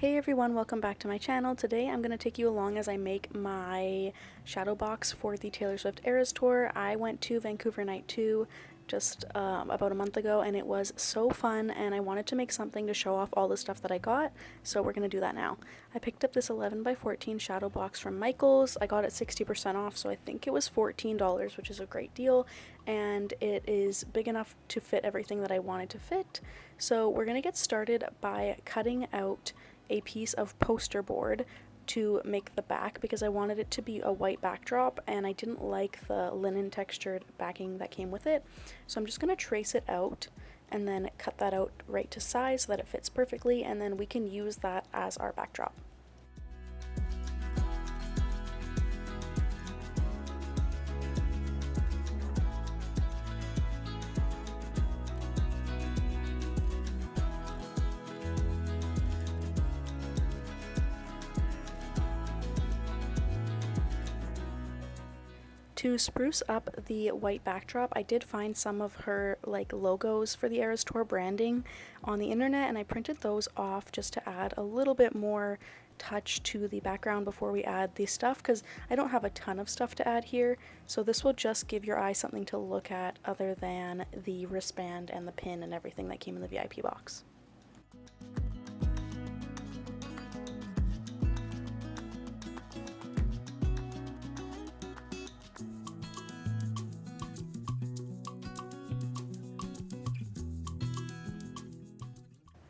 Hey everyone, welcome back to my channel. Today I'm going to take you along as I make my shadow box for the Taylor Swift Eras Tour. I went to Vancouver Night 2 just about a month ago and it was so fun, and I wanted to make something to show off all the stuff that I got, so we're going to do that now. I picked up this 11 by 14 shadow box from Michael's. I got it 60% off, so I think it was $14, which is a great deal, and it is big enough to fit everything that I wanted to fit. So we're going to get started by cutting out a piece of poster board to make the back because I wanted it to be a white backdrop and I didn't like the linen textured backing that came with it. So I'm just going to trace it out and then cut that out right to size so that it fits perfectly, and then we can use that as our backdrop. To spruce up the white backdrop, I did find some of her logos for the Eras Tour branding on the internet, and I printed those off just to add a little bit more touch to the background before we add the stuff, because I don't have a ton of stuff to add here, so this will just give your eye something to look at other than the wristband and the pin and everything that came in the VIP box.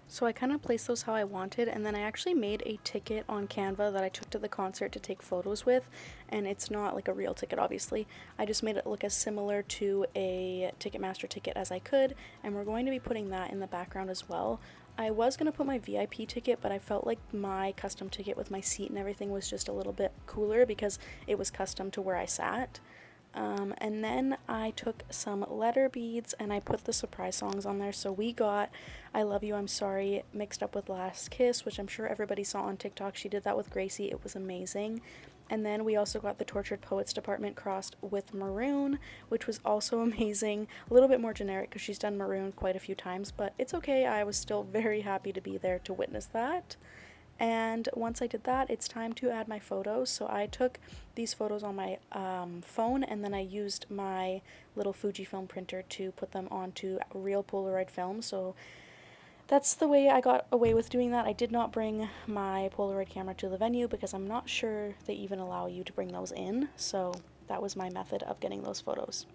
So I kind of placed those how I wanted, and then I actually made a ticket on Canva that I took to the concert to take photos with, and it's not like a real ticket obviously. I just made it look as similar to a Ticketmaster ticket as I could, and we're going to be putting that in the background as well. I was going to put my VIP ticket, but I felt like my custom ticket with my seat and everything was just a little bit cooler because it was custom to where I sat. And then I took some letter beads and I put the surprise songs on there. So we got I Love You, I'm Sorry mixed up with Last Kiss, which I'm sure everybody saw on TikTok. She did that with Gracie. It was amazing. And then we also got the Tortured Poets Department crossed with Maroon, which was also amazing. A little bit more generic because she's done Maroon quite a few times, but it's okay. I was still very happy to be there to witness that. And once I did that, it's time to add my photos. So I took these photos on my phone, and then I used my little Fujifilm printer to put them onto real Polaroid film. So that's the way I got away with doing that. I did not bring my Polaroid camera to the venue because I'm not sure they even allow you to bring those in. So that was my method of getting those photos.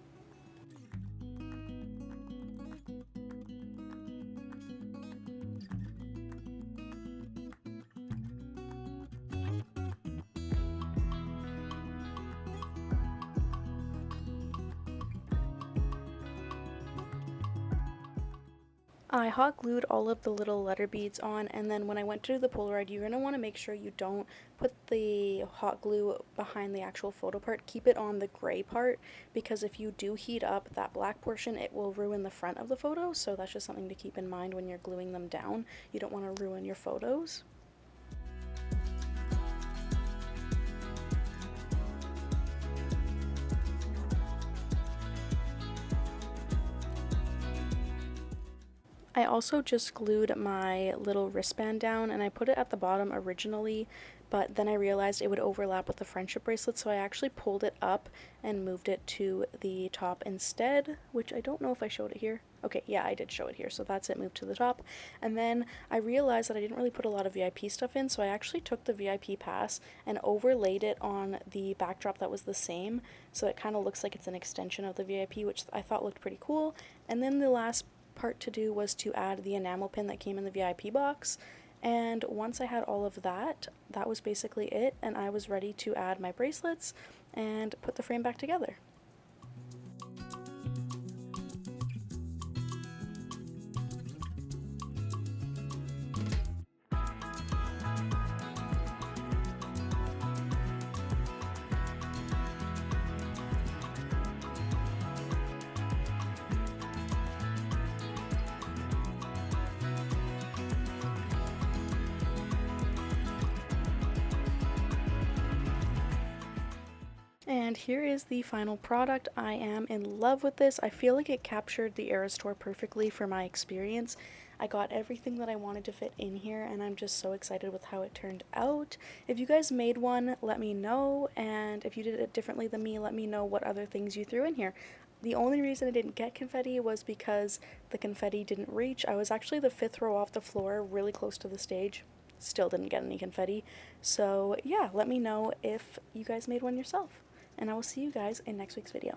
I hot glued all of the little letter beads on, and then when I went to do the Polaroid, you're going to want to make sure you don't put the hot glue behind the actual photo part. Keep it on the gray part, because if you do heat up that black portion, it will ruin the front of the photo, so that's just something to keep in mind when you're gluing them down. You don't want to ruin your photos. I also just glued my little wristband down, and I put it at the bottom originally, but then I realized it would overlap with the friendship bracelet, so I actually pulled it up and moved it to the top instead, which I don't know if I showed it here. Okay, yeah, I did show it here, so that's it, moved to the top. And then I realized that I didn't really put a lot of VIP stuff in, so I actually took the VIP pass and overlaid it on the backdrop that was the same, so it kind of looks like it's an extension of the VIP, which I thought looked pretty cool. And then the last part to do was to add the enamel pin that came in the VIP box, and once I had all of that, that was basically it, and I was ready to add my bracelets and put the frame back together. And here is the final product. I am in love with this. I feel like it captured the Eras Tour perfectly for my experience. I got everything that I wanted to fit in here, and I'm just so excited with how it turned out. If you guys made one, let me know, and if you did it differently than me, let me know what other things you threw in here. The only reason I didn't get confetti was because the confetti didn't reach. I was actually the 5th row off the floor, really close to the stage. Still didn't get any confetti. So yeah, let me know if you guys made one yourself. And I will see you guys in next week's video.